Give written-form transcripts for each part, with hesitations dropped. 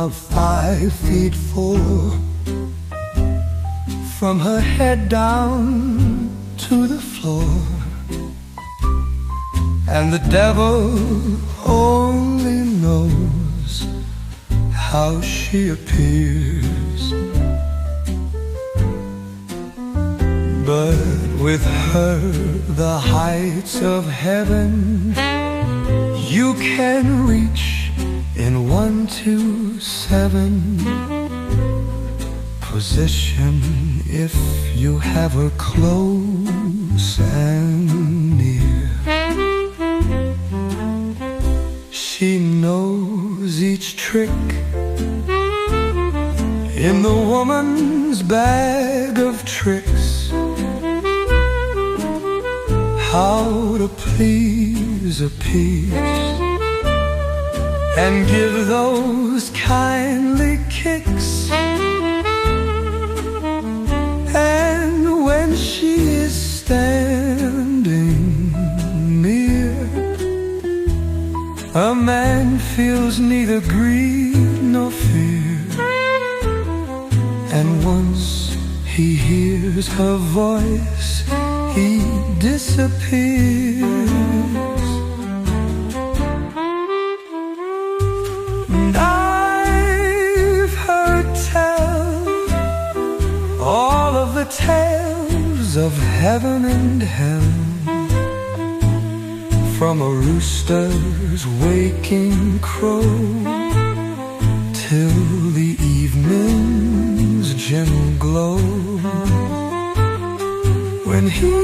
about 5'4", from her head down to the floor. And the devil only knows how she appears. But with her, the heights of heaven you can reach in 1-2-7 position if you have her close and near. She knows each trick in the woman's bag of tricks, how to please, appease, and give those kindly kicks. And when she is standing near, a man feels neither greed nor fear. And once he hears her voice, he disappears. And I've heard tell all of the tales of heaven and hell, from a rooster's waking crow till the evening's gentle glow, when he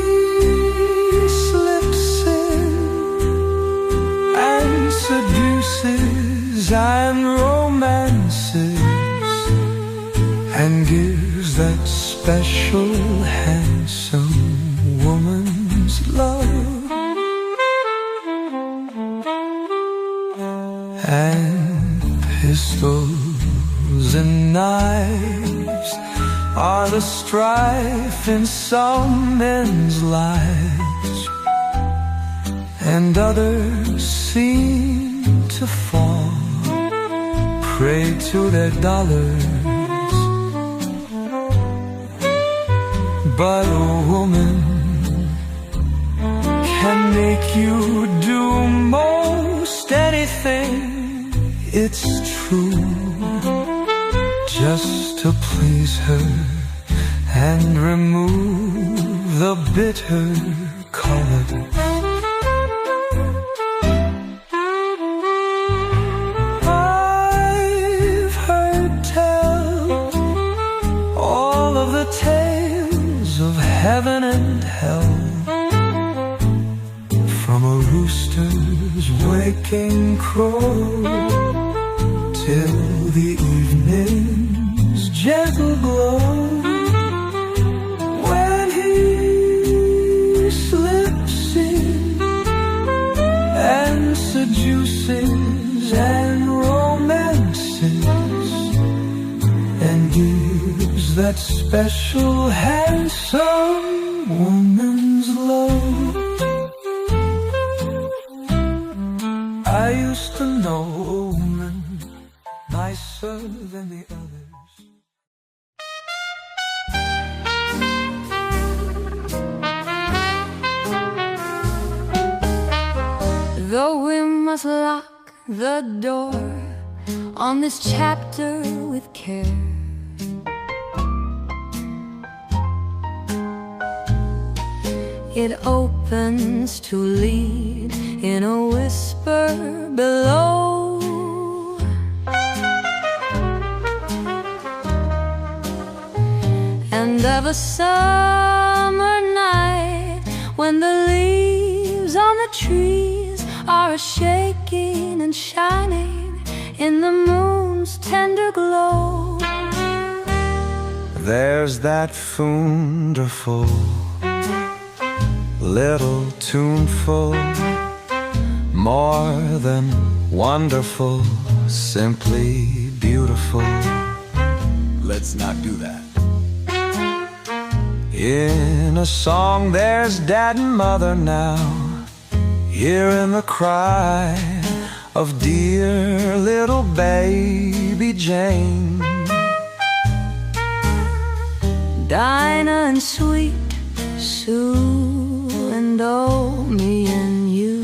slips in and seduces and romances and gives that special handsome woman's love. And pistols and knives are the strife in some men's lives, and others seem to fall prey to their dollars. But a woman can make you do most anything, it's true, just to please her and remove the bitter colors. I've heard tell all of the tales of heaven and hell, from a rooster's waking crow till the evening's gentle glow, when he slips in and seduces and romances and gives that special handsome woman's love. I used to know a woman nicer than the others. Though we must lock the door on this chapter with care, it opens to lead in a whisper below. And of a summer night, when the leaves on the trees are shaking and shining in the moon's tender glow, there's that wonderful little tuneful, more than wonderful, simply beautiful. Let's not do that. In a song there's dad and mother now, hearing the cry of dear little baby Jane. Dinah and sweet Sue and oh, me and you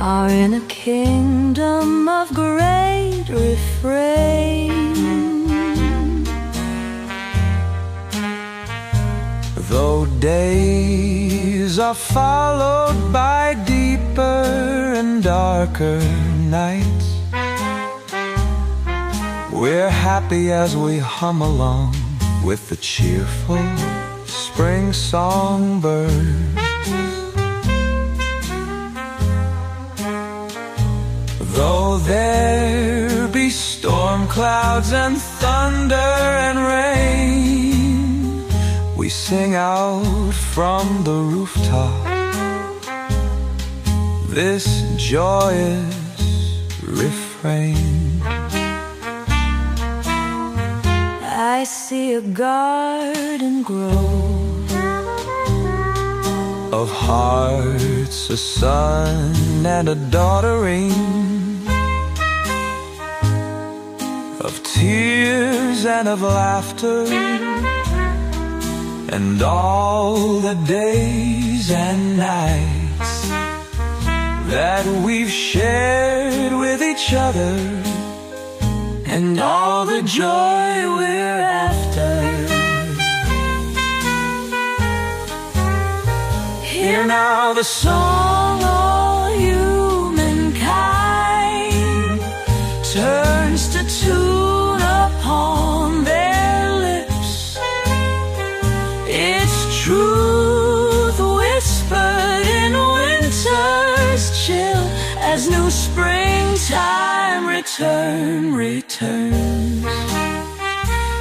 are in a kingdom of great refrain. Though days are followed by deeper and darker nights, we're happy as we hum along with the cheerful spring songbirds. Though there be storm clouds and thunder and rain, we sing out from the rooftop this joyous refrain. I see a garden grow of hearts, a son and a daughtering, of tears and of laughter, and all the days and nights that we've shared with each other, and all the joy we're after. Hear now the song all humankind turns to tune upon their lips. It's truth whispered in winter's chill, as new springtime returns.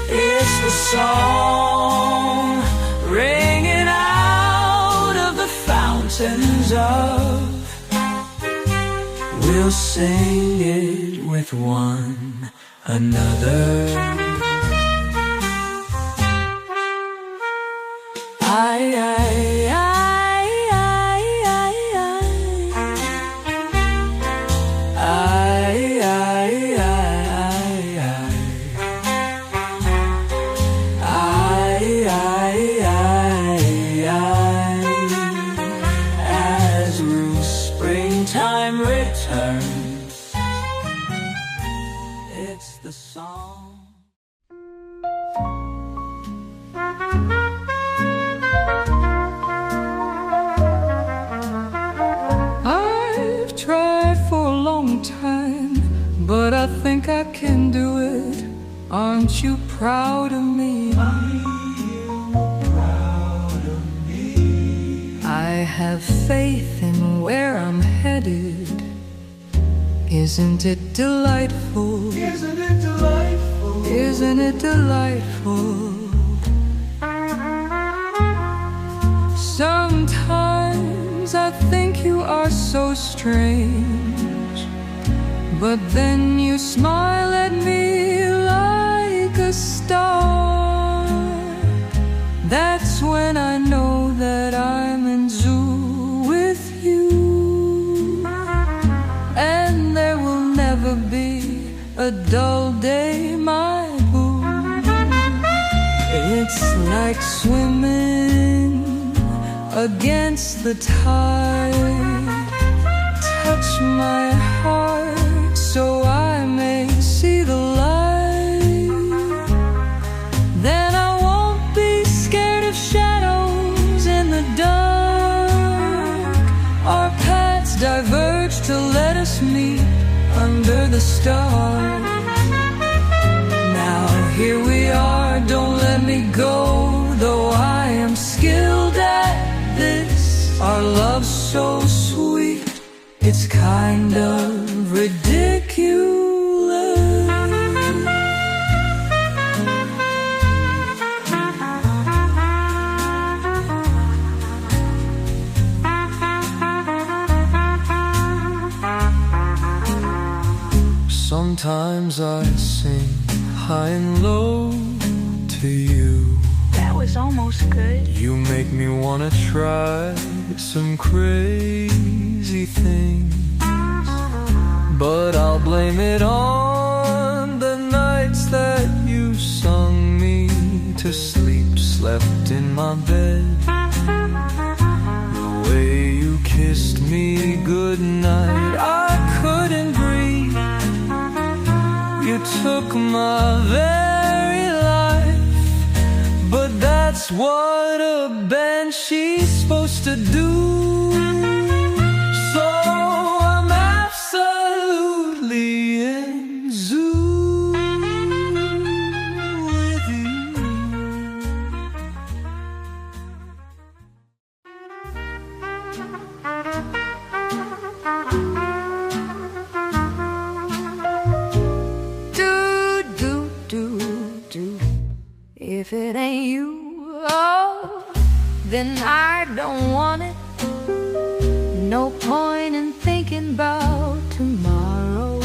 It's the song ringing out of the fountains of. We'll sing it with one another. As new springtime returns, it's the song. I've tried for a long time, but I think I can do it. Aren't you proud of me? I have faith in where I'm headed. Isn't it delightful? Isn't it delightful? Isn't it delightful? Sometimes I think you are so strange, but then you smile at me like a star. That's when I know that I'm in zoo with you, and there will never be a dull day, my boo. It's like swimming against the tide. Touch my heart so I may see the light. Then I won't be scared of shadows in the dark. Our paths diverge to let us meet under the stars. Now here we are, don't let me go, though I am skilled at this. Our love's so sweet, it's kind of ridiculous. Sometimes I sing high and low to you. That was almost good. You make me wanna try some crazy things. but I'll blame it on the nights that you sung me to sleep, slept in my bed. The way you kissed me goodnight, I couldn't breathe. You took my very life, but that's what a banshee's supposed to do. So I'm absolutely in zoo with you. If it ain't you, oh, then I don't want it. No point in thinking about tomorrow.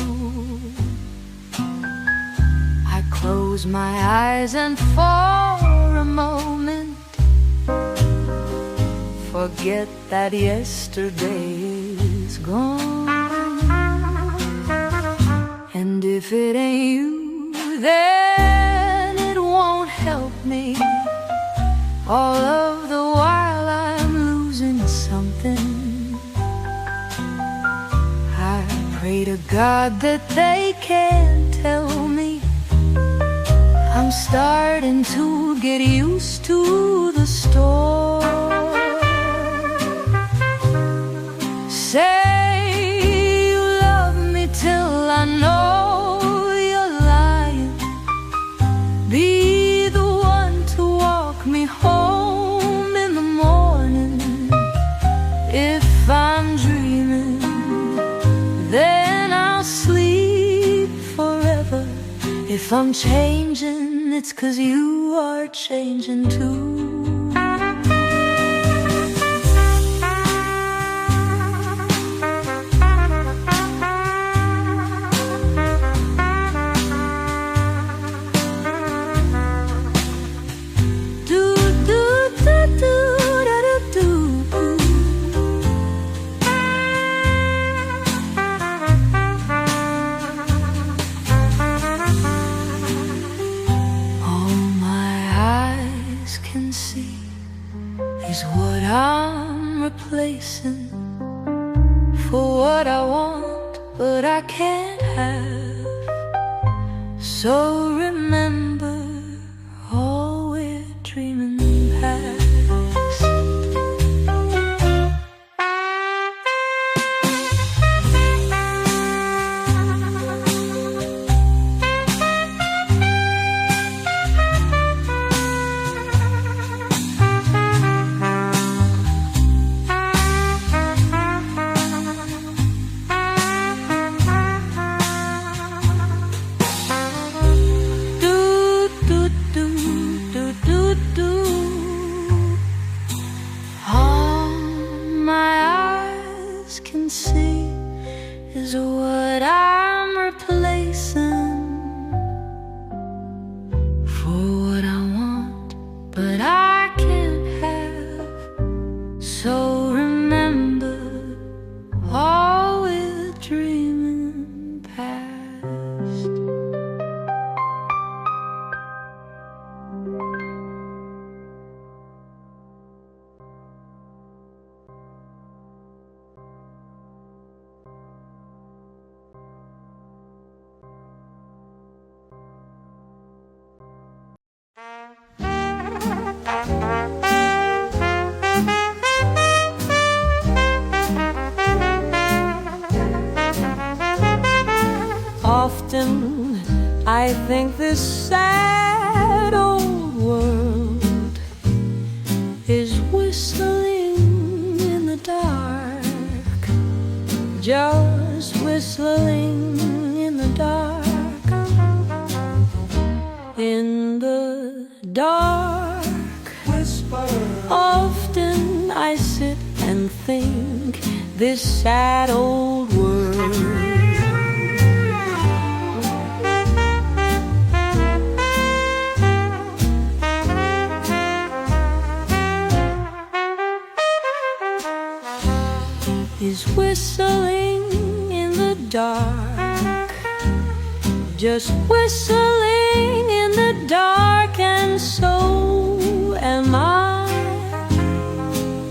I close my eyes and for a moment forget that yesterday is gone. And if it ain't you, then it won't help me. All of the while I'm losing something. I pray to God that they can't tell me. I'm starting to get used to the storm. Say you love me till I know you're lying. Be the one to walk me home in the morning. If I'm dreaming, then I'll sleep forever. If I'm changing, it's 'cause you are changing too. What I'm replacing for what I want, but I can't have. So remember, all we're dreaming past. Is what I'm replacing for what I want, but I can't have. So remember, all we're dreaming past. Often I think this sad old world is whistling in the dark, just whistling in the dark, in the dark. Whisper. Often I sit and think this sad old world is whistling in the dark. just whistling in the dark, and so am I.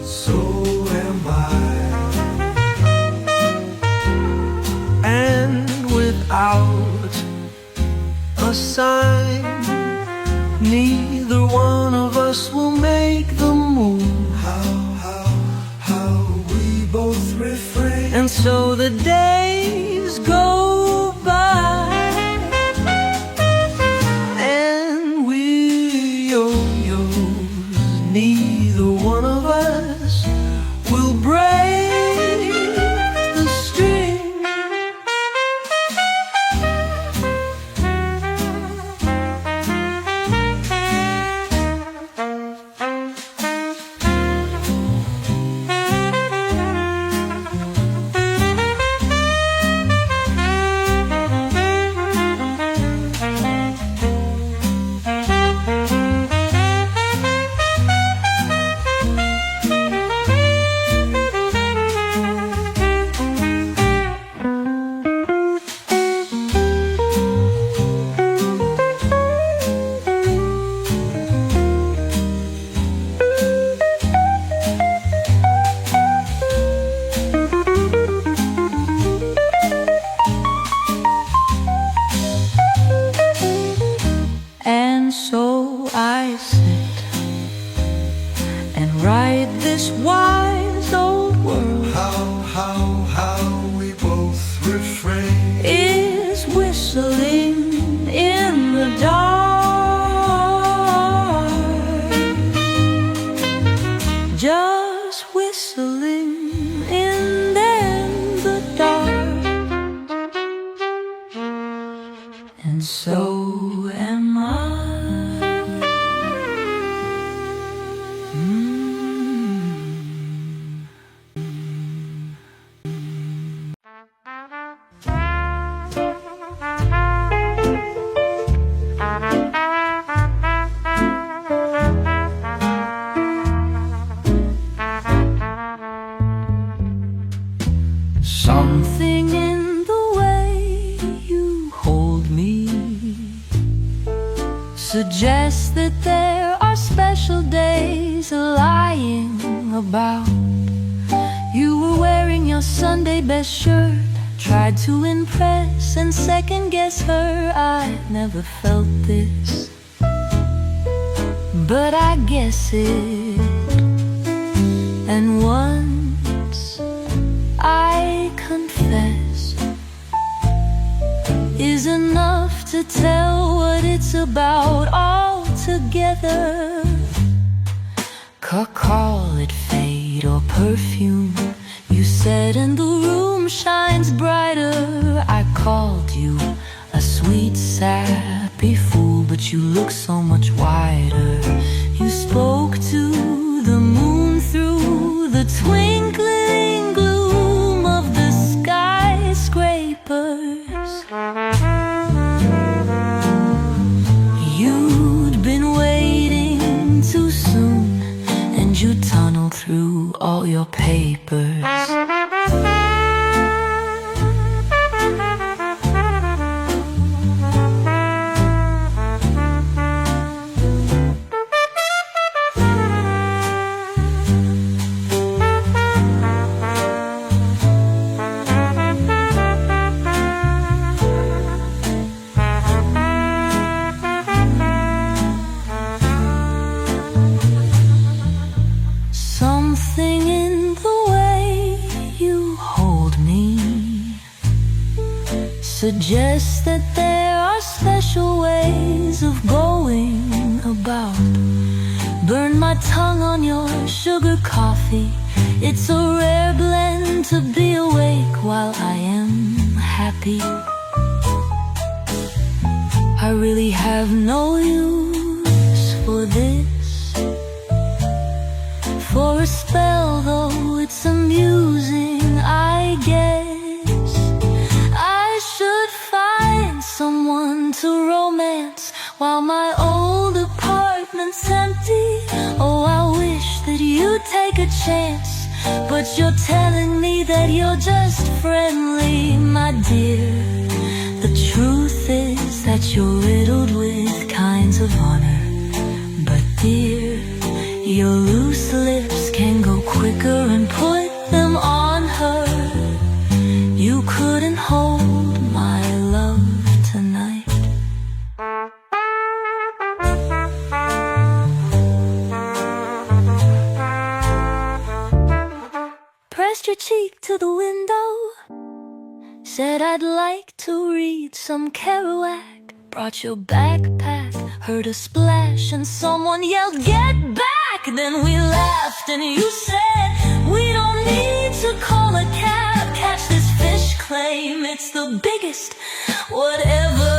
So am I. And without a sign, neither one of us will make the move. How we both refrain. And so the days go by, and we yo-yos, neither one of us will break the string. So I sit and write this wise old world. How we both refrain is whistling in the dark, just whistling in the dark, and so am I. Something in the way you hold me suggests that there are special days lying about. You were wearing your Sunday best shirt, tried to impress and second guess her. I never felt this, but I guess it. And once I confess is enough to tell what it's about altogether. Call it fate or perfume, you said, and the room shines brighter. I called you a sweet, sappy fool, but you look so much wider. You spoke to the moon through the twinkling gloom of the skyscrapers. You'd been waiting too soon, and you tunneled through all your papers. Something in the way you hold me suggests that there are special ways of going about. Burn my tongue on your sugar coffee. It's a rare blend to be awake while I am happy. I really have no use for this. For a spell, though it's amusing, I guess I should find someone to romance while my old apartment's empty. Oh, I wish that you'd take a chance, but you're telling me that you're just friendly, my dear. The truth is riddled with kinds of honor. But dear, your loose lips can go quicker and put them on her. You couldn't hold my love tonight. Pressed your cheek to the window, said I'd like to read some Kerouac. Brought your backpack, heard a splash, and someone yelled, "Get back!" Then we laughed and you said, "We don't need to call a cab. Catch this fish claim, it's the biggest, whatever."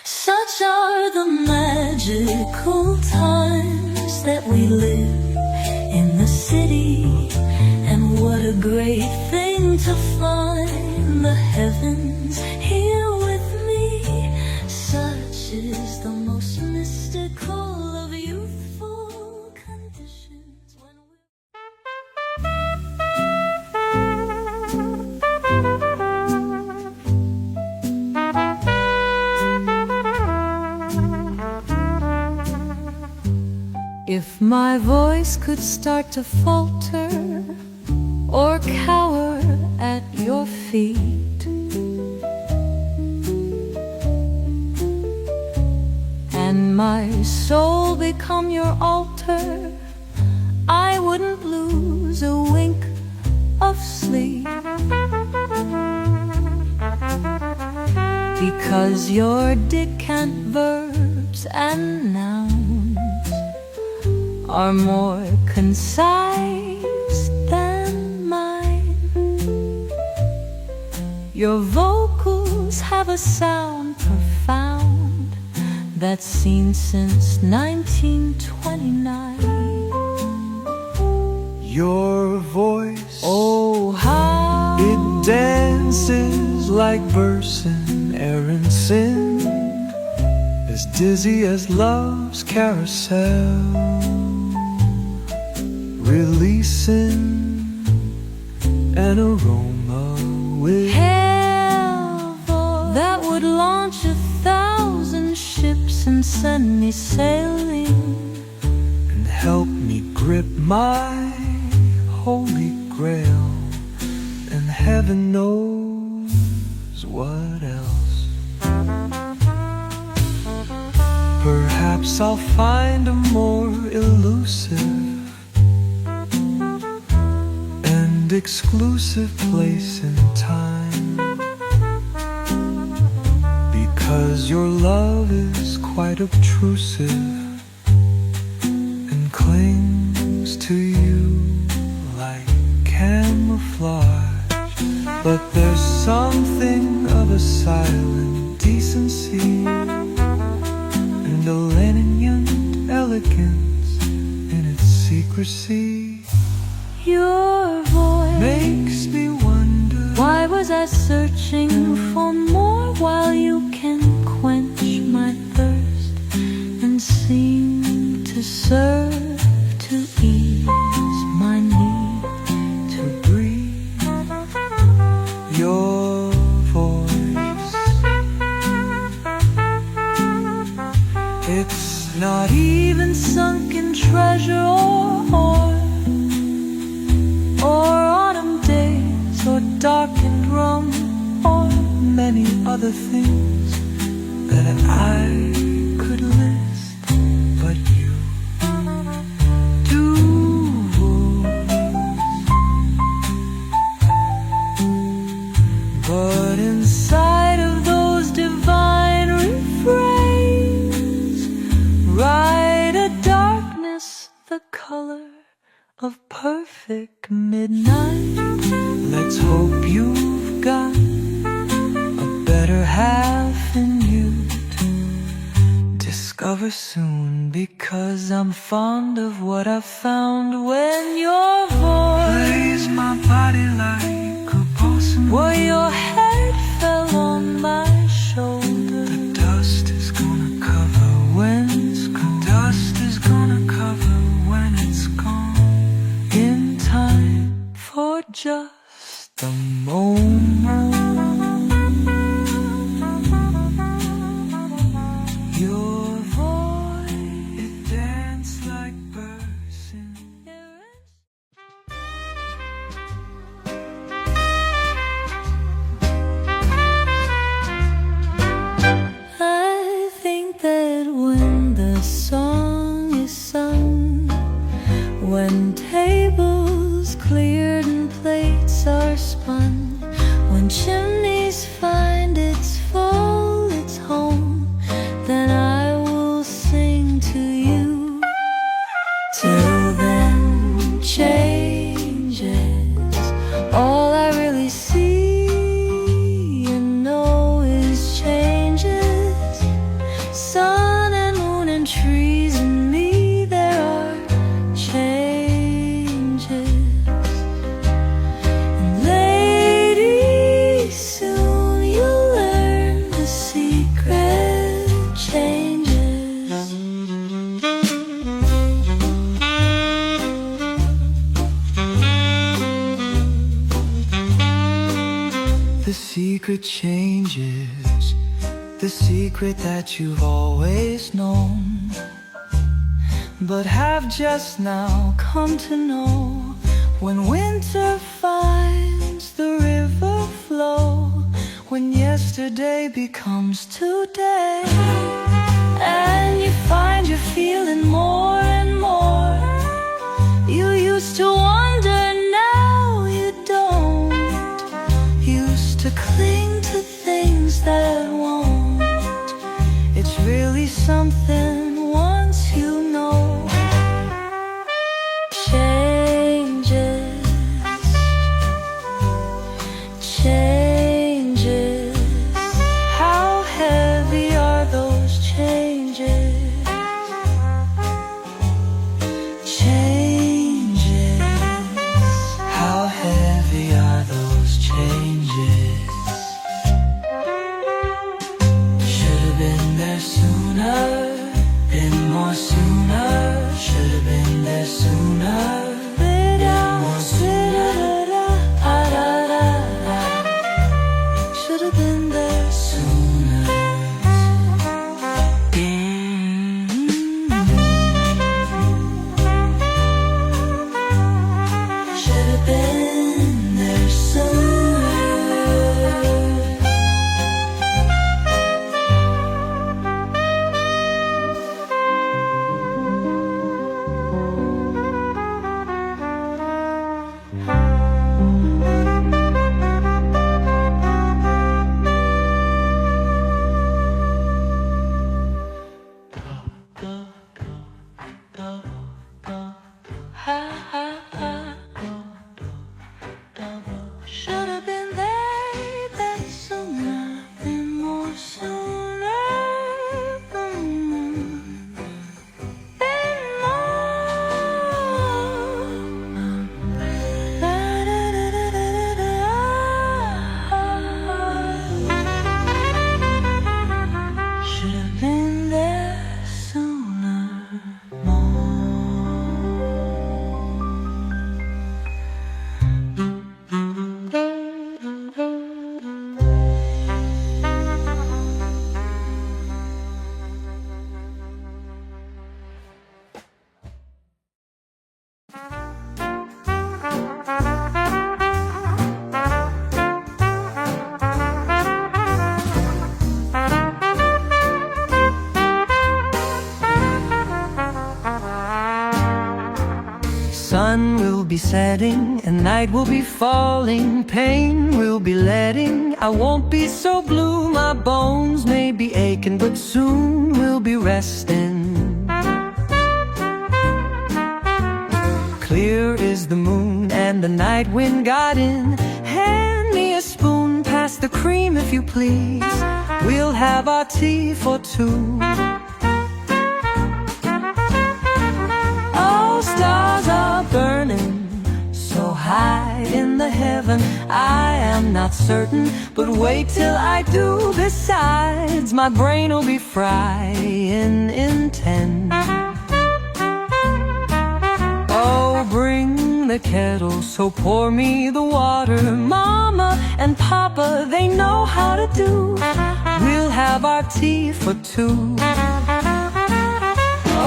Such are the magical times that we live in the city. And what a great thing to find the heavens here with me. Such is the most mystical of youthful conditions when If my voice could start to falter or cower at your feet, and my soul become your altar, I wouldn't lose a wink of sleep. Because your decant verbs and nouns are more concise than mine. Your vocals have a sound profound that's seen since 1929. Your voice, Oh, how it dances like verse in Aaron sin, as dizzy as love's carousel, releasing an aroma with hell that would launch 1,000 ships and send me sailing. and help me grip my holy grail, and heaven knows what else. Perhaps I'll find a more elusive and exclusive place in time, because your love is quite obtrusive and clings to you like camouflage. But there's something of a silent decency and a lenient elegance in its secrecy. Your voice Makes me wonder, why was I searching for more while you can quench my thirst and seem to serve to ease my need to breathe? your voice, it's Not even sunken treasure or autumn days or darkened rum or many other things that I could list, but you do. But inside of those divine refrains, ride a darkness the color of perfect midnight. Let's hope you've got a better half in you to discover soon, because I'm fond of what I found when your voice plays my body like a balsam. Where your head fell on my shoulder. The dust is gonna cover when it's gone. The dust is gonna cover when it's gone. In time for just a moment. changes, the secret that you've always known, but have just now come to know. When winter finds the river flow, when yesterday becomes today, and you find you're feeling more and more. You used to wonder, now you don't. Used to cling to things that won't. It's really something once you know. Changes, changes. How heavy are those changes? Changes. How heavy are those changes? Should have been there sooner, been more sooner. Should have been there sooner, been more sooner. Should have been there sooner. Should have been there sooner. Should have been there, then sooner, been more sooner, been more. Should have been there sooner, more. Sun will be setting and night will be falling. Pain will be letting, I won't be so blue. My bones may be aching, but soon we'll be resting. Clear is the moon and the night wind got in. Hand me a spoon, pass the cream if you please. We'll have our tea for two. Oh, stars are burning so high in the heaven, I am not certain, but wait till I do. Besides, my brain will be frying in 10. Oh, bring the kettle, so pour me the water. Mama and Papa, they know how to do. We'll have our tea for two.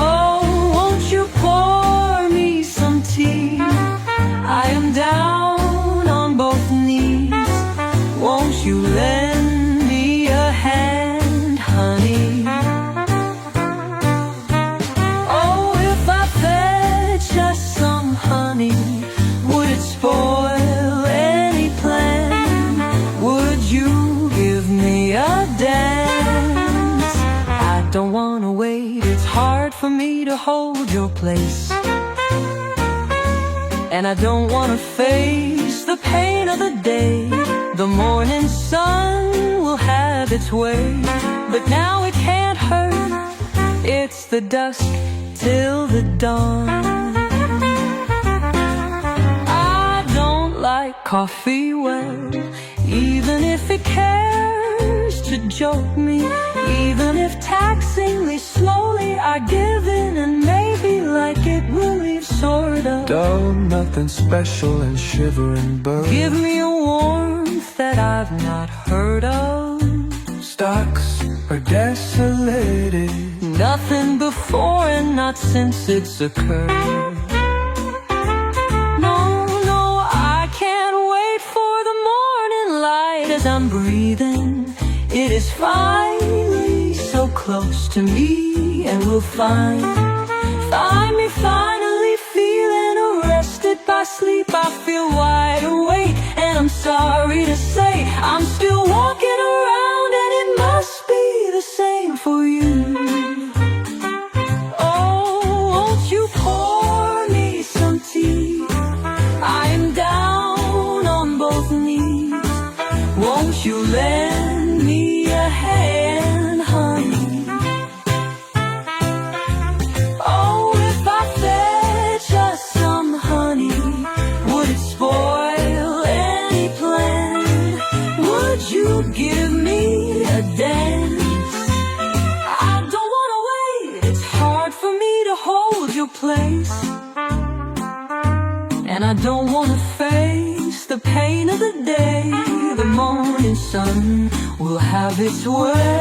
Oh, won't you pour me some tea? I am down on both knees. Won't you lend me a hand, honey? Oh, if I fetch us some honey, would it spoil any plan? Would you give me a dance? I don't wanna wait, it's hard for me to hold your place. And I don't wanna face the pain of the day. The morning sun will have its way, but now it can't hurt. It's the dusk till the dawn. I don't like coffee well, even if it cares to joke me. Even if taxing me slowly, I give in and maybe like it relief, sort of. Dull, nothing special and shivering birds. Give me a warmth that that I've not heard of. Stocks are desolated, nothing before and not since it's occurred. No, no, I can't wait for the morning light as I'm breathing. It is finally so close to me, and we'll find me finally feeling arrested by sleep. I feel wide awake, and I'm sorry to say I'm still walking around, and it must be the same for you. Oh, won't you pour me some tea? I am down on both knees. Won't you lend me a hand, honey? Oh, if I fetch us some honey, would it spoil any plan? Would you give me a dance? I don't wanna wait, it's hard for me to hold your place, and I don't wanna face the pain of the day. The morning sun will have its way.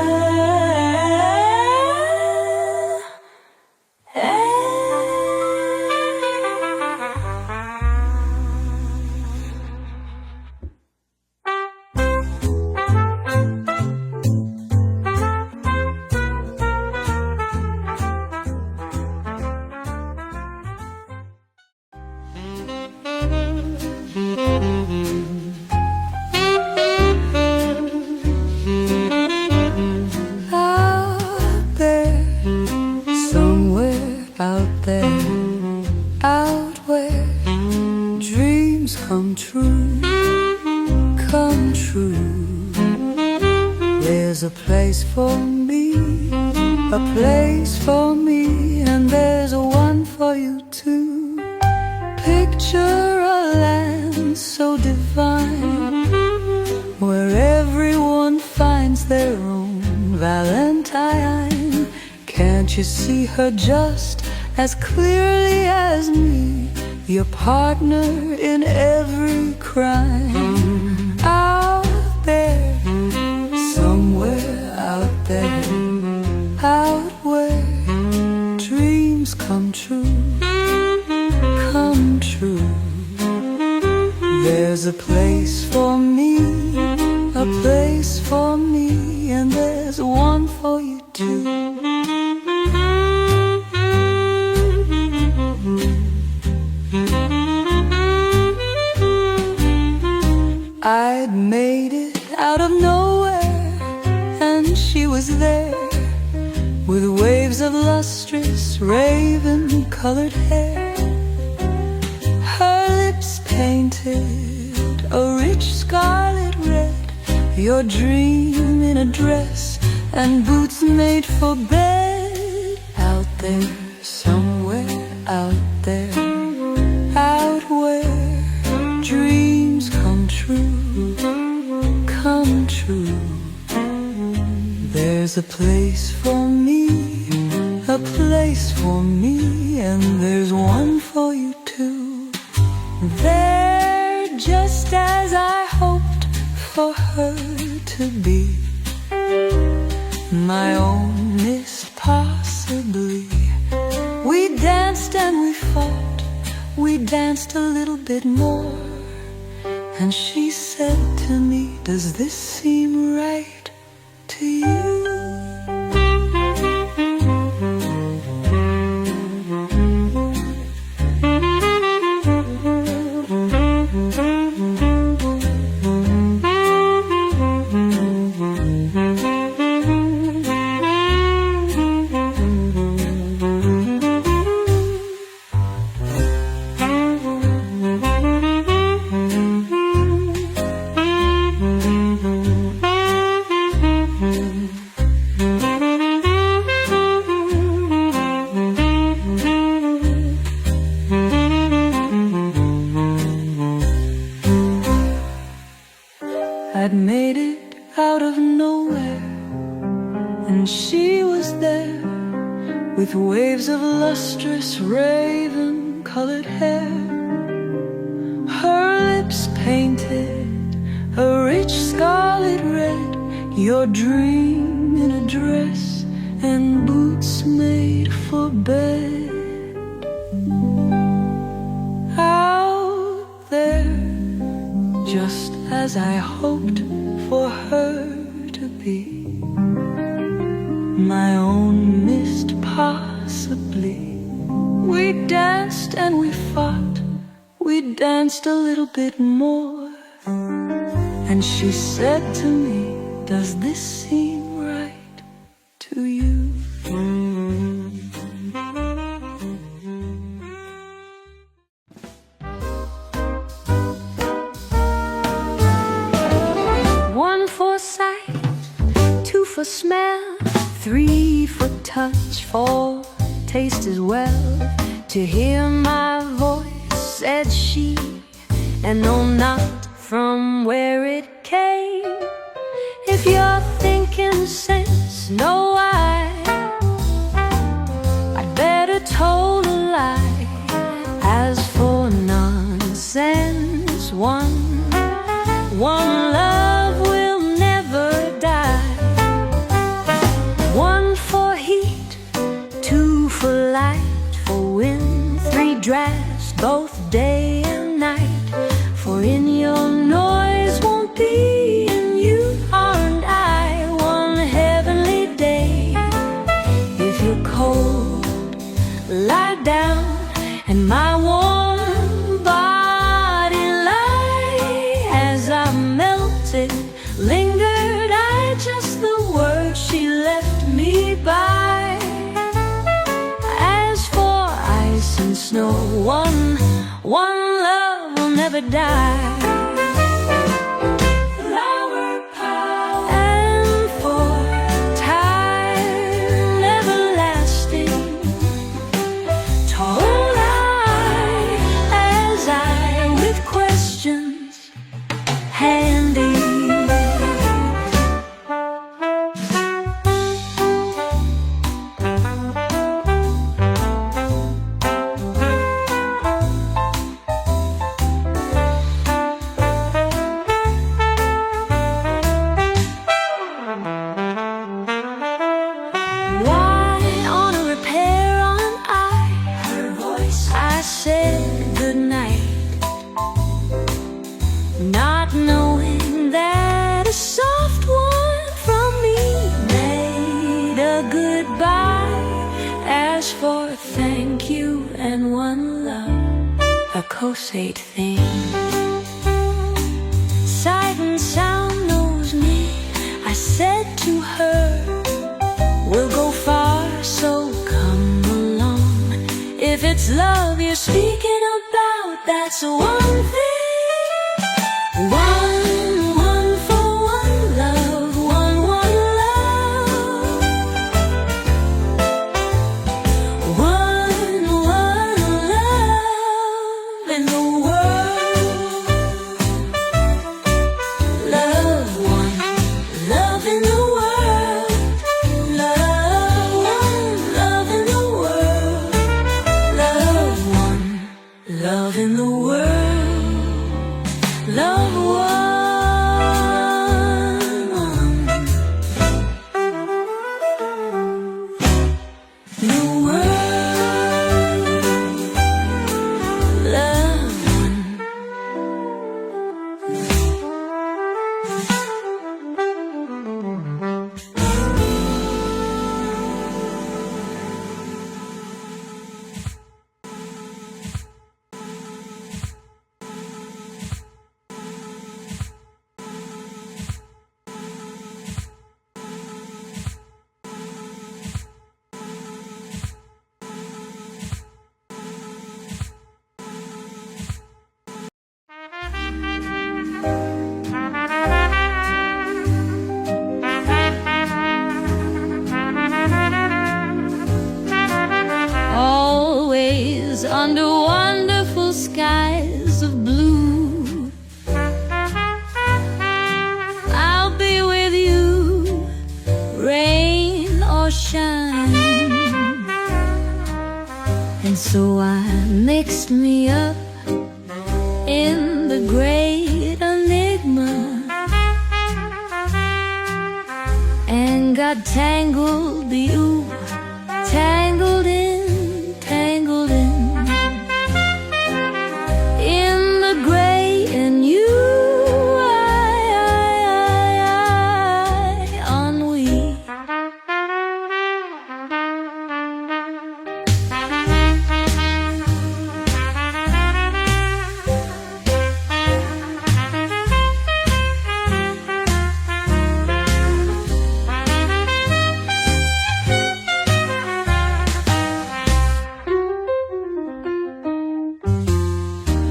Out where dreams come true, come true. There's a place for me, a place for me, and there's one for you too. Picture a land so divine, where everyone finds their own Valentine. Can't you see her just as clearly as me, your partner in every crime? Out there, somewhere out there, out where dreams come true, come true. There's a place for me, a place for me, and there's one for you too. I'd made it out of nowhere, and she was there, with waves of lustrous raven-colored hair. Her lips painted a rich scarlet red, your dream in a dress, and boots made for bed. Out there, somewhere out there, out where dreams come true, come true. There's a place for me, a place for me, and there's one for you too. There, just as I hoped for her to be, my own missed possibly. We danced and we fought, we danced a little bit more, and she said to me, does this seem right to you? I'd made it out of nowhere, and she was there, with waves of lustrous raven-colored hair. Her lips painted a rich scarlet red, your dream in a dress and boots made for bed. Out there, just as I hoped for her to be, my own mist possibly. We danced and we fought, we danced a little bit more, and she said to me, does this seem right to you? One for sight, two for smell, three for touch, four taste as well. To hear my voice, said she, and know not from where it came. If you're thinking sense, no, I'd better told a lie. As for nonsense, one love will never die. One for heat, two for light, for wind, three drafts, both day and night. For in your noise won't be in you, aren't I, one heavenly day. If you're cold, lie down, and my warm body lie. As I melted, lingered I, just the words she left me by. As for ice and snow, one love will never die. Flower power, and for time everlasting, told I, as I with questions handy. Not knowing that a soft one from me made a goodbye. As for thank you and one love, a cosate thing. Sight and sound knows me, I said to her, we'll go far, so come along. If it's love you're speaking about, that's one thing. One for one love, one love. One love in the world. Love, one love in the world. Love, one love in the world. Love, one love in the world. Love under wonderful skies of blue, I'll be with you, rain or shine. And so I mixed me up in the great enigma got tangled, you tangled in the gray, and you ennui.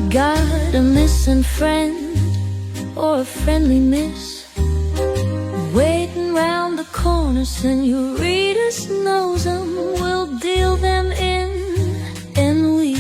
Got a missing friend or a friendly miss waiting round the corner, senoritas knows 'em, we'll deal them in ennui.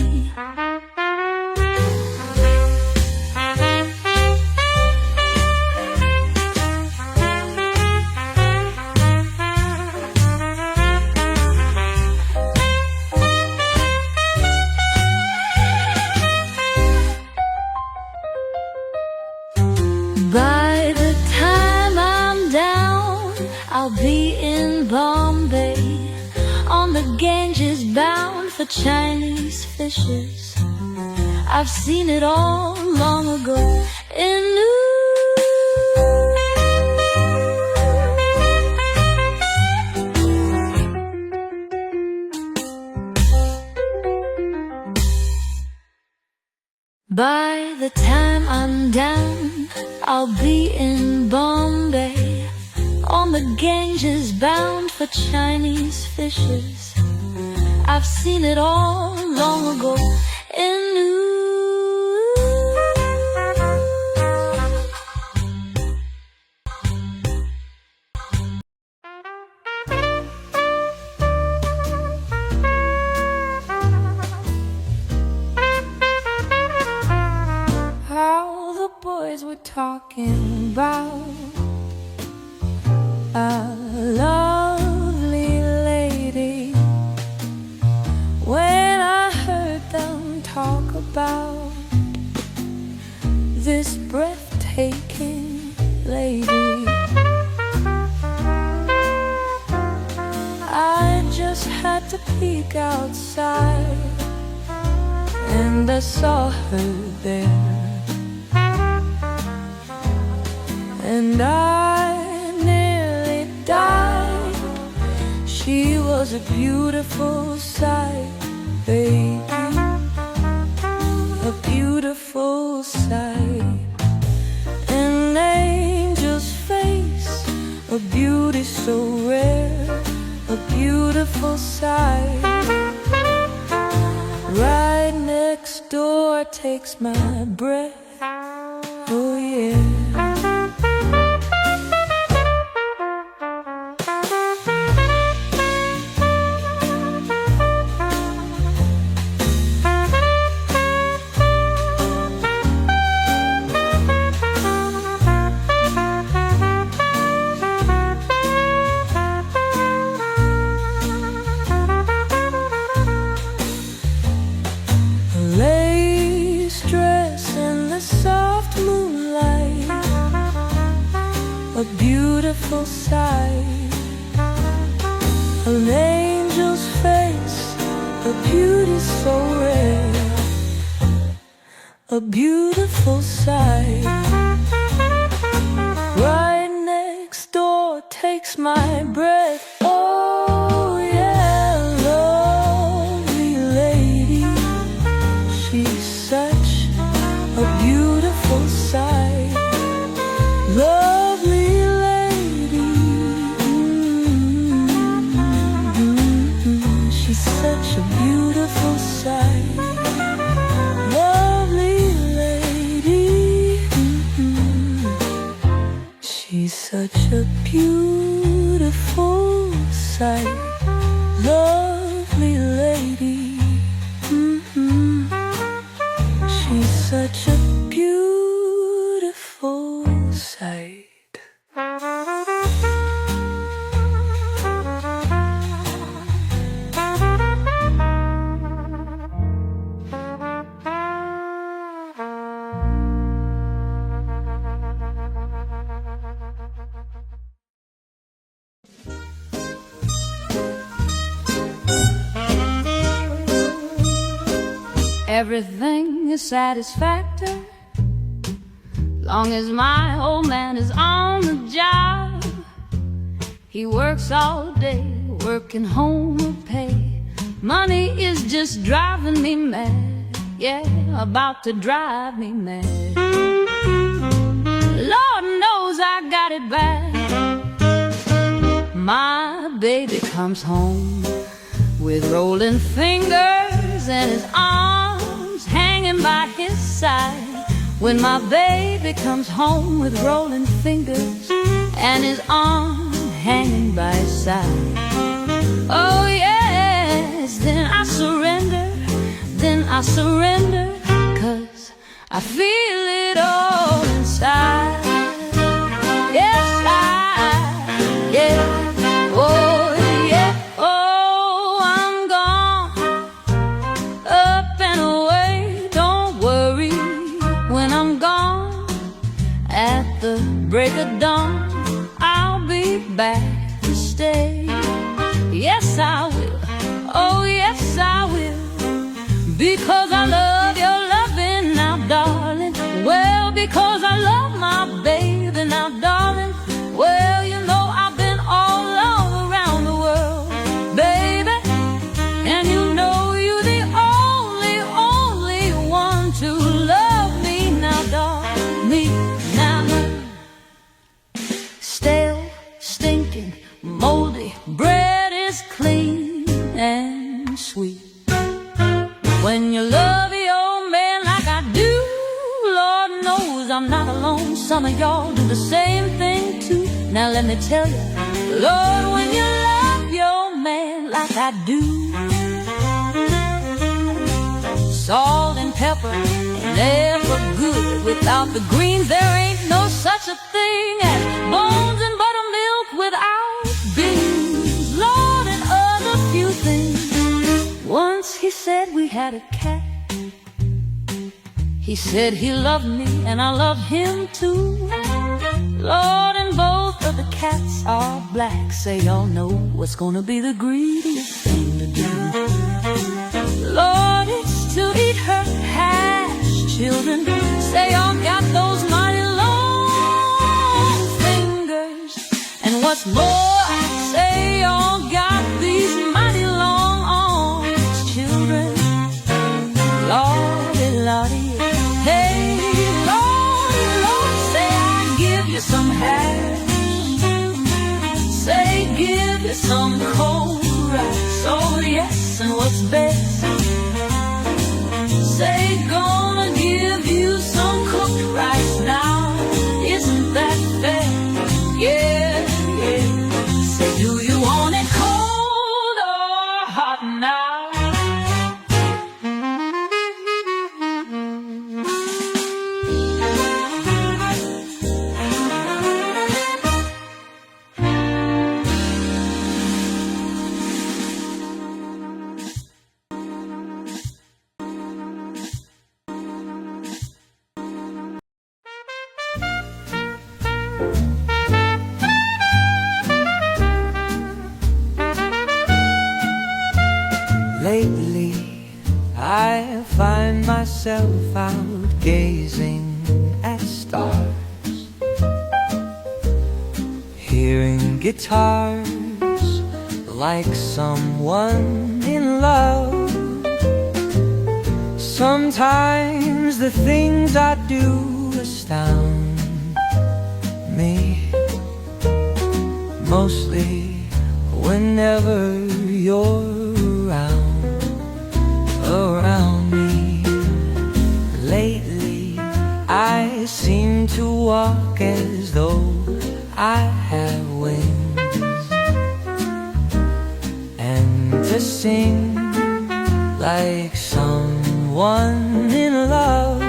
By the time I'm down, I'll be in Bombay, on the Ganges bound for Chinese fishes. I've seen it all long ago in By the time I'm down, I'll be in Bombay, on the Ganges bound for Chinese fishes. I've seen it all long ago in how the boys were talking about a lovely lady. When I heard them talk about this breathtaking lady, I just had to peek outside, and I saw her there. And I nearly died. She was a beautiful sight, baby, a beautiful sight. An angel's face, a beauty so rare, a beautiful sight. Right next door takes my breath, oh yeah. Lace dress in the soft moonlight, a beautiful sight. An angel's face, a beauty so rare, a beautiful sight. Right next door takes my breath, oh yeah, lovely lady. She's such a beautiful sight, lovely lady. She's such a beautiful sight, lovely lady. She's such a beautiful sight, lovely lady. She's such a beautiful sight. everything is satisfactory. Long as my old man is on the job, he works all day, working home will pay. Money is just driving me mad, yeah, about to drive me mad. Lord knows I got it bad. My baby comes home with rolling fingers and his arms hanging by his side. When my baby comes home with rolling fingers and his arm hanging by his side, oh yes, then I surrender, 'cause I feel it all inside. Yes, yeah, oh yeah, oh I'm gone, up and away, don't worry. When I'm gone, at the break of dawn, I'll be back to stay. Yes, I will, oh yes, I will, because I love your loving now, darling. Well, because I love my baby now, darling. Well, you know I've been all around the world, baby, and you know you're the only one to love me now, darling, me now. Stale, stinking, moldy bread is clean and sweet. When you love your man like I do, Lord knows I'm not alone. Some of y'all do the same thing too. Now let me tell you, Lord, when you love your man like I do, salt and pepper ain't never good. Without the greens there ain't no such a thing as bones and buttermilk without beans. Lord, and other few things. Once he said we had a cat. He said he loved me and I love him too. Lord, and both of the cats are black. Say y'all know what's gonna be the greediest thing to do. Lord, it's to eat her hash. Children say y'all got those mighty long fingers. And what's more, I say y'all got these mighty long arms. Children, Lordy, Lordy, hey, Lordy, Lord, say I give you some hash. Say give you some cold rice. Oh yes, and what's best, say gonna give you some cooked rice now. Isn't that fair? Yeah, yeah. Say, do you want it cold or hot now? Lately, I find myself out gazing at stars, hearing guitars like someone in love. Sometimes the things I do astound me, mostly whenever you're around me. Lately, I seem to walk as though I have wings, and to sing like someone in love.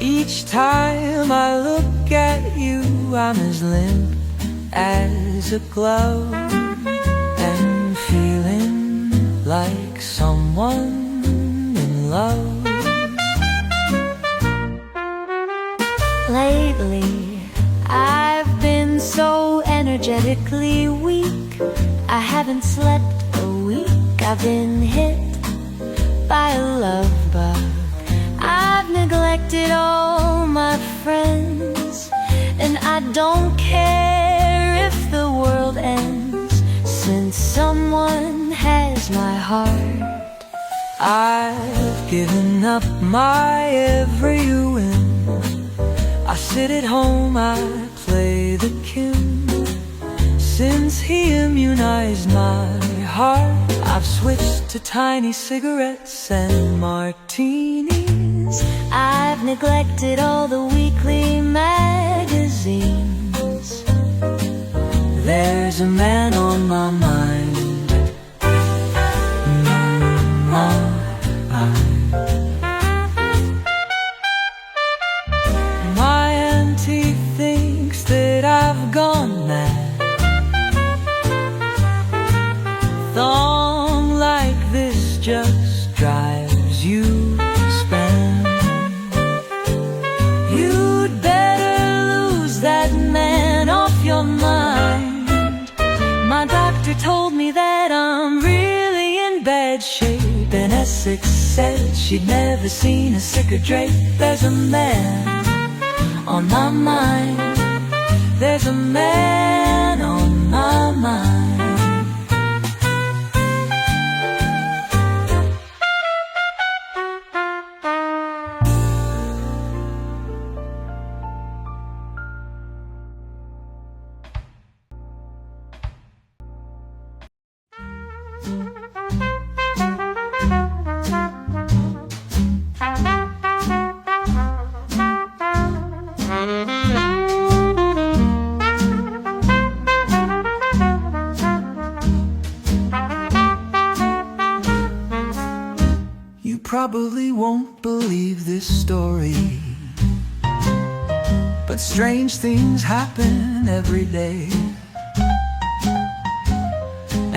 Each time I look at you, I'm as limp as a glove, and feeling like someone in love. Lately, I've been so energetically weak. I haven't slept a week. I've been hit by a love bug. I've neglected all my friends, and I don't care if the world ends, since someone has my heart. I've given up my every win. I sit at home, I play the Kim. Since he immunized my heart, I've switched to tiny cigarettes and martinis. I've neglected all the weekly magazines. There's a man on my mind. My auntie thinks that I've gone mad. Thong like this just drives you spam. You'd better lose that man off your mind. My doctor told me that I'm really in bad shape, And Essex said she'd never seen a sicker drape. There's a man on my mind. There's a man on my mind. You probably won't believe this story, but strange things happen every day.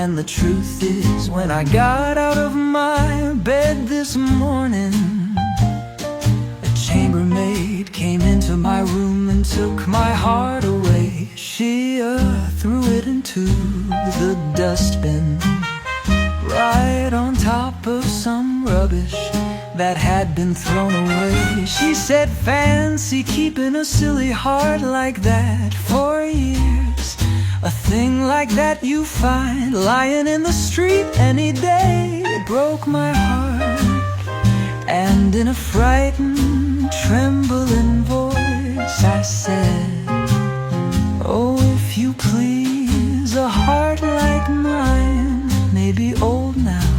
And the truth is, when I got out of my bed this morning, a chambermaid came into my room and took my heart away. She threw it into the dustbin, right on top of some rubbish that had been thrown away. She said, fancy keeping a silly heart like that for years. A thing like that you find lying in the street any day. It broke my heart, and in a frightened, trembling voice I said, oh, if you please, a heart like mine may be old now.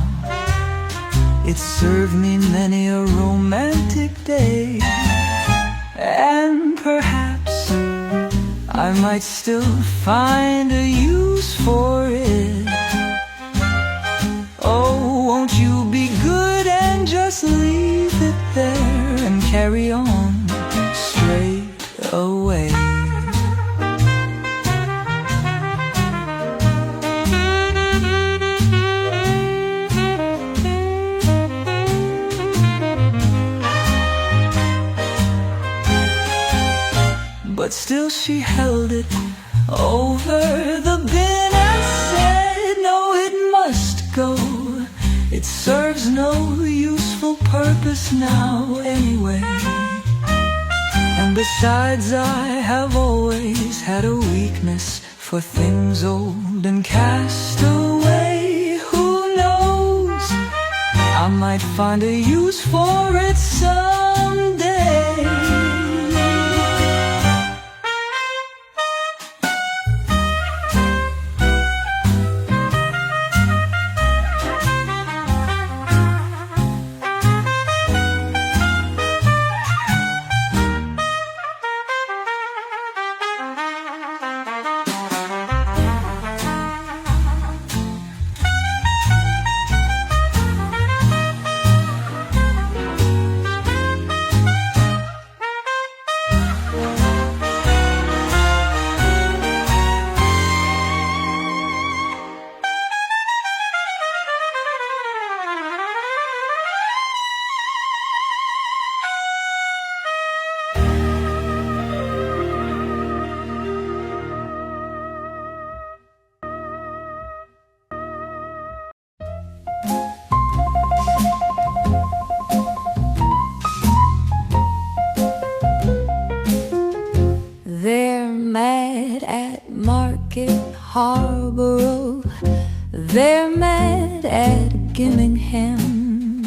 It served me many a romantic day, and perhaps I might still find a use for it. Oh, won't you be good and just leave it there and carry on straight away? But still she held it over the bin and said, no, it must go. It serves no useful purpose now anyway. And besides, I have always had a weakness for things old and cast away. Who knows, I might find a use for it someday. Harborough, they're mad at Gimmingham.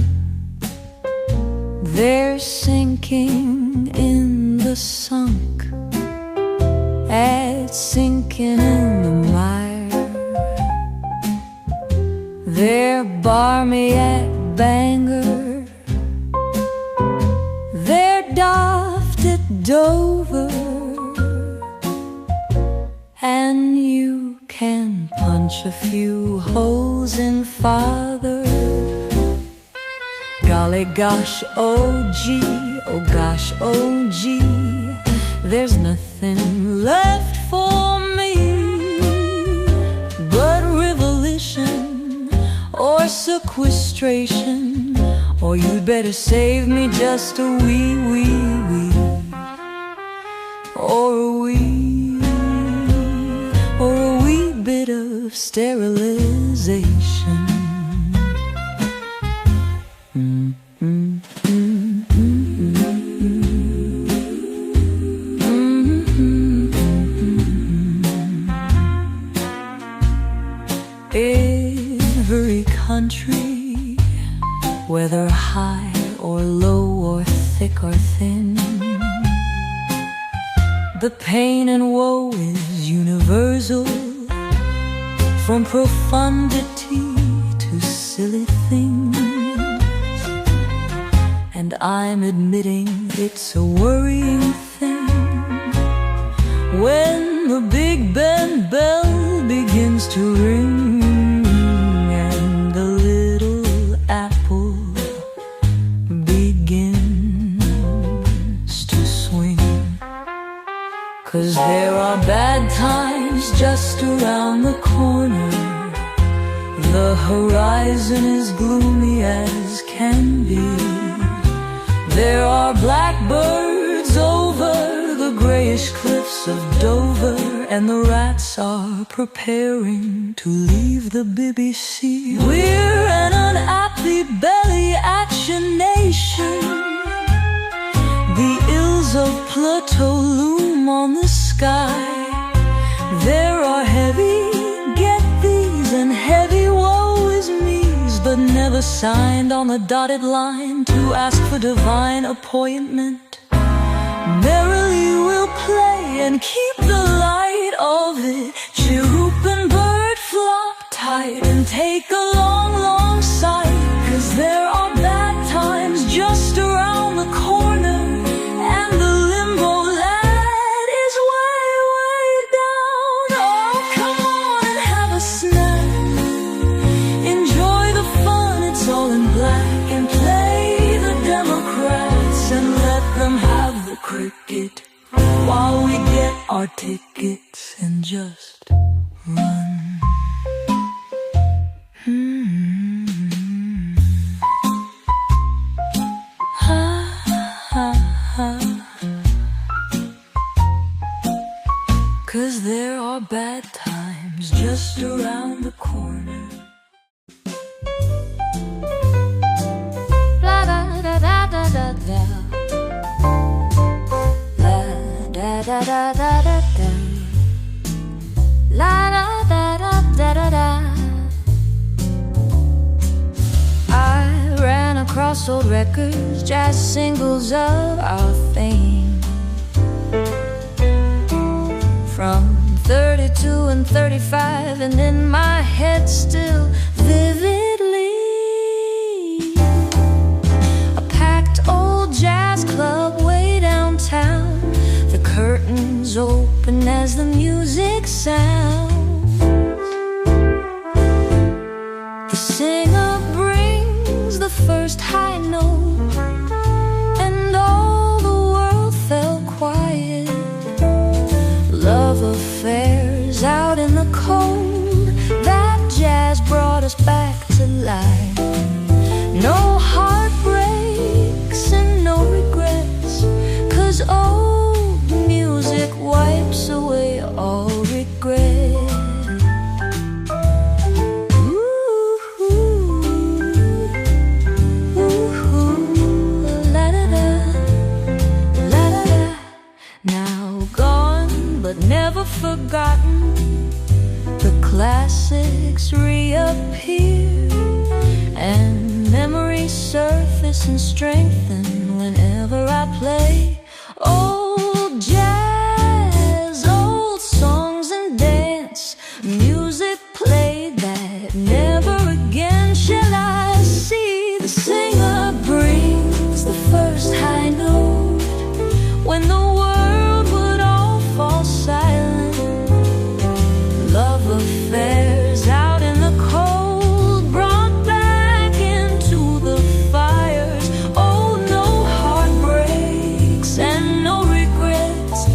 They're sinking in the sunk, at sinking in the mire. They're barmy at Bangor, they're daft at Dover, and you can punch a few holes in father. Golly gosh, oh gee, oh gosh, oh gee, there's nothing left for me but revolution or sequestration, or you'd better save me just a wee, wee, wee, or a wee bit of sterilization. Every country, whether high or low or thick or thin, the pain and woe is universal, from profundity to silly things. And I'm admitting it's a worrying thing when the Big Ben bell begins to ring and the little apple begins to swing. 'Cause there are bad times just around the corner. The horizon is gloomy as can be. There are blackbirds over the grayish cliffs of Dover, and the rats are preparing to leave the BBC. We're an unhappy belly action nation. The ills of Plato loom on the sky. There are heavy get these and heavy woe is me's, but never signed on the dotted line to ask for divine appointment. Merrily we'll play and keep the light of it. Chirrup and bird flop tight and take a long, long sight. 'Cause there are bad times just around the corner, and the limbo lad is way, way down. Oh, come on and have a snack. Enjoy the fun, it's all in black. And play the Democrats and let them have the cricket while we get our tickets and just run. Ha, ha, ha. 'Cause there are bad times just around the corner. La da da da da da da. La da da da da da da. La da da da da da da. I ran across old records, jazz singles of our fame, from 32 and 35, and in my head still vividly a packed old jazz club way downtown. The curtains open as the music sounds. The singer brings the first high note, and all the world fell quiet. Love affairs out in the cold, that jazz brought us back to life. No heartbreaks and no regrets, 'cause old music wipes away all regret. Ooh, ooh, ooh. mistakes reappear, and memories surface and strengthen whenever I play old jazz, old songs and dance music played that never again shall I see. The singer brings the first high note when the world would all fall silent. Love affairs out in the cold brought back into the fires. Oh, no heartbreaks and no regrets,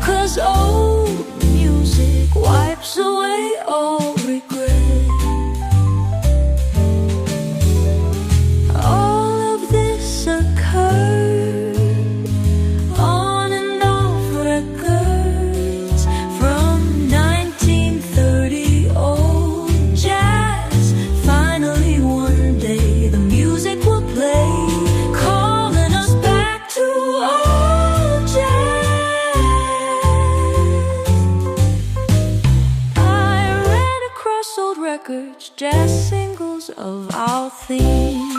'cause old music wipes away all regret. All of this occurred on and off records from 1930. Old jazz. Finally one day the music will play, calling us back to old jazz. I ran across old records, jazz singles of our theme.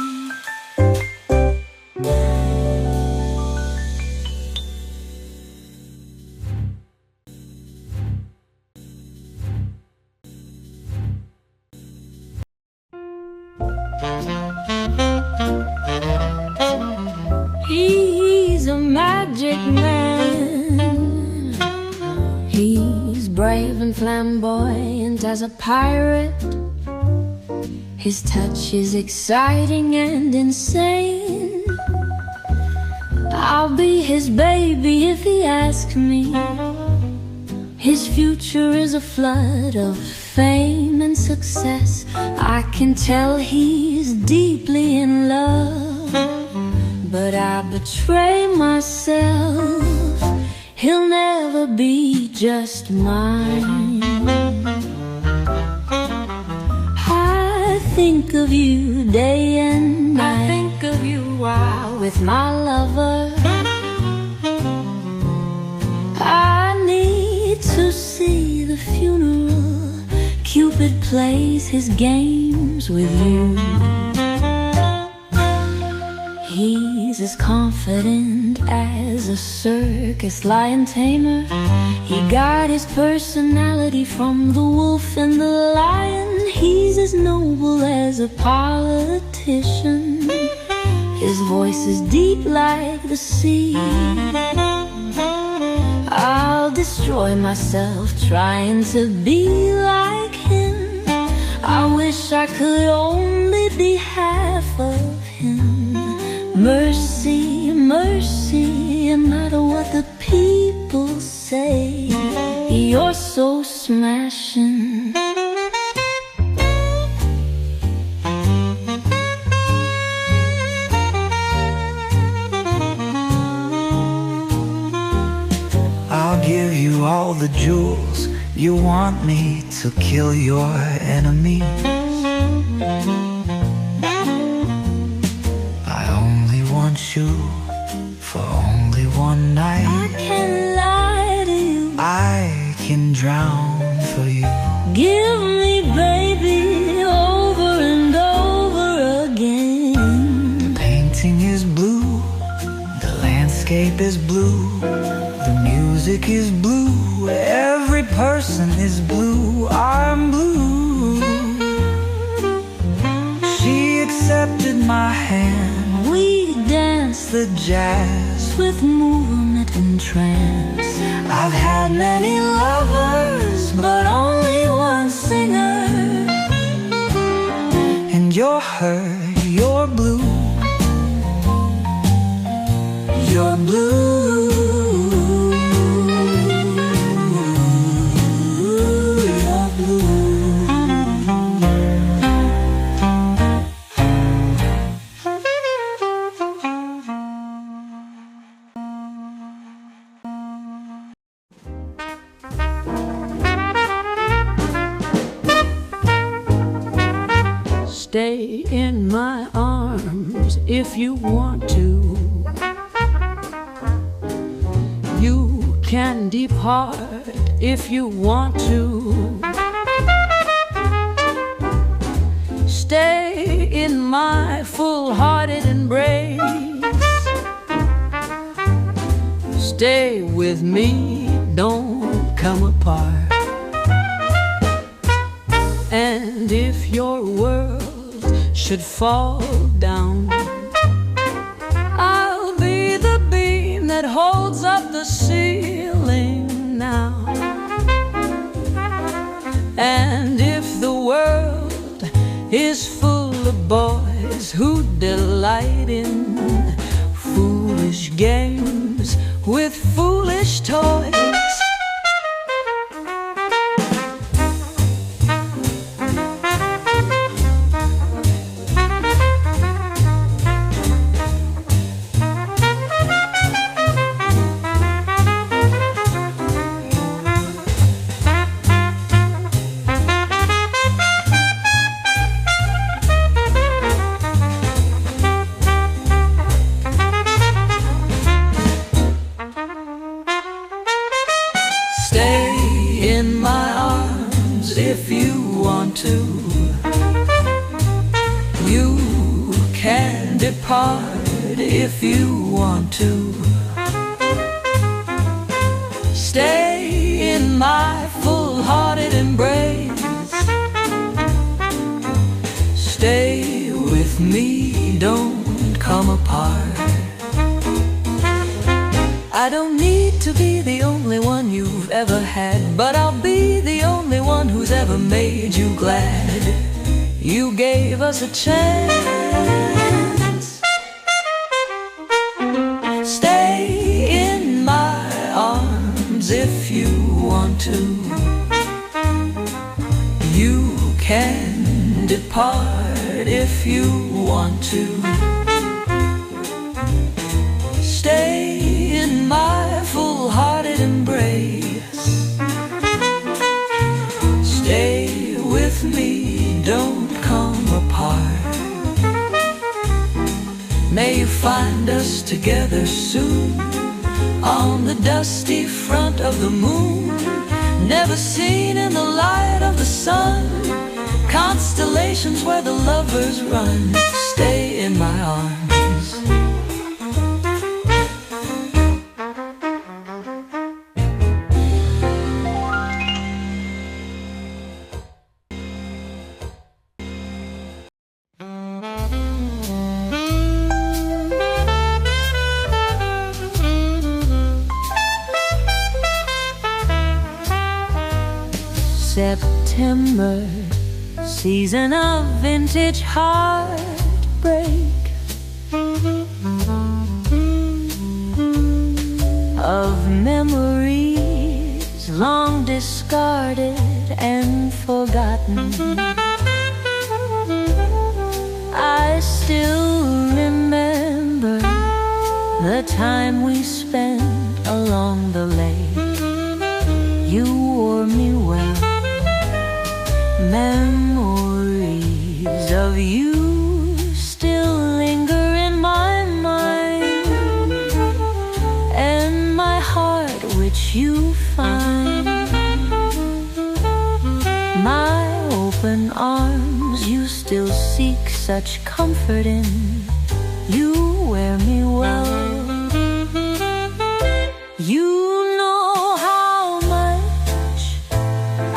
He's a magic man. He's brave and flamboyant as a pirate. His touch is exciting and insane. I'll be his baby if he asks me. His future is a flood of fame and success. I can tell he's deeply in love, but I betray myself. He'll never be just mine. I think of you day and night. I think of you while with my lover. I need to see the funeral. Cupid plays his games with you. He's as confident as a circus lion tamer. He got his personality from the wolf and the lion. He's as noble as a politician. His voice is deep like the sea. I'll destroy myself trying to be like him. I wish I could only be half of him. Mercy, mercy, no matter what the people say, you're so smashing. I'll give you all the jewels. You want me to kill your enemy. I only want you for only one night. I can't lie to you. I can drown for you. Give me, baby, over and over again. The painting is blue, the landscape is blue, the music is blue, every person is blue. I'm blue. She accepted my hand. We danced the jazz with movement and trance. I've had many lovers, but only one singer. And you're her, you're blue. You're blue. You're blue. Stay in my arms if you want to. You can depart if you want to. Stay with me, don't come apart. And if your world should fall down, I'll be the beam that holds up the ceiling now. And if the world is full of boys who delight in foolish games with foolish toys, in my arms if you want to. You can depart if you want to. Stay in my full-hearted embrace. Stay with me, don't come apart. I don't need to be the only one you've ever had, but I'll be the only one who's ever made you glad. You gave us a chance. Stay in my arms if you want to. You can depart if you want to. Stay in my full-hearted embrace. Stay with me, don't come apart. May you find us together soon on the dusty front of the moon, never seen in the light of the sun. Constellations where the lovers run. Stay in my arms. September, season of vintage heartbreak, of memories long discarded and forgotten. I still remember the time we spent along the lake. You wore me well. Memories of you still linger in my mind, and my heart which you find. My open arms you still seek such comfort in. You wear me well. You know how much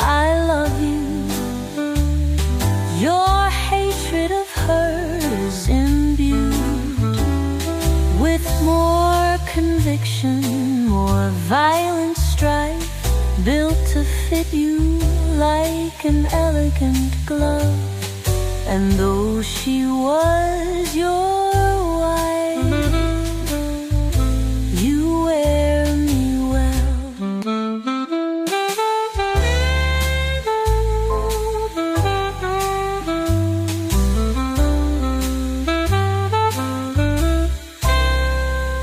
I love you. Your hatred of her is imbued with more conviction, more violent strife, built to fit you like an elegant glove. And though she was your wife, you wear me well.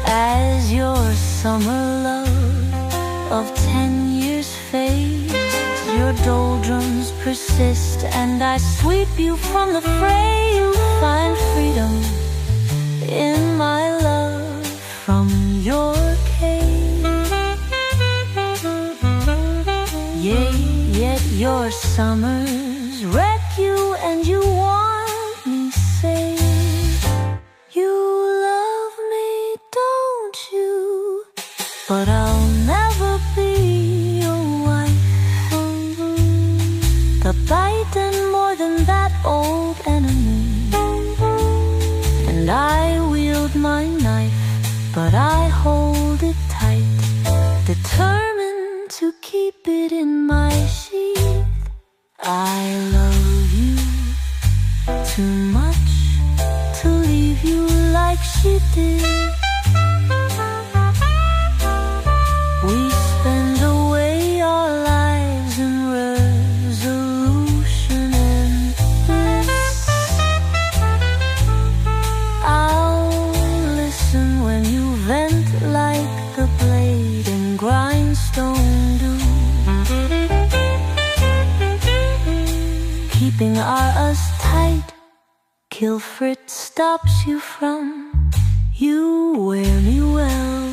As your summer love of 10 years fades, your doldrums persist, and I sweep you from the fray. You find freedom in my love from your cage. Yet your summers wreck you, and you want me safe. You love me, don't you? But frightened more than that old enemy. And I wield my knife, but I hold it tight, determined to keep it in my sheath. I love you too much to leave you like she did. We spend away our lives in resolution and bliss. I'll listen when you vent like the blade in grindstone do. Keeping our us tight, Kilfrit stops you from. You wear me well.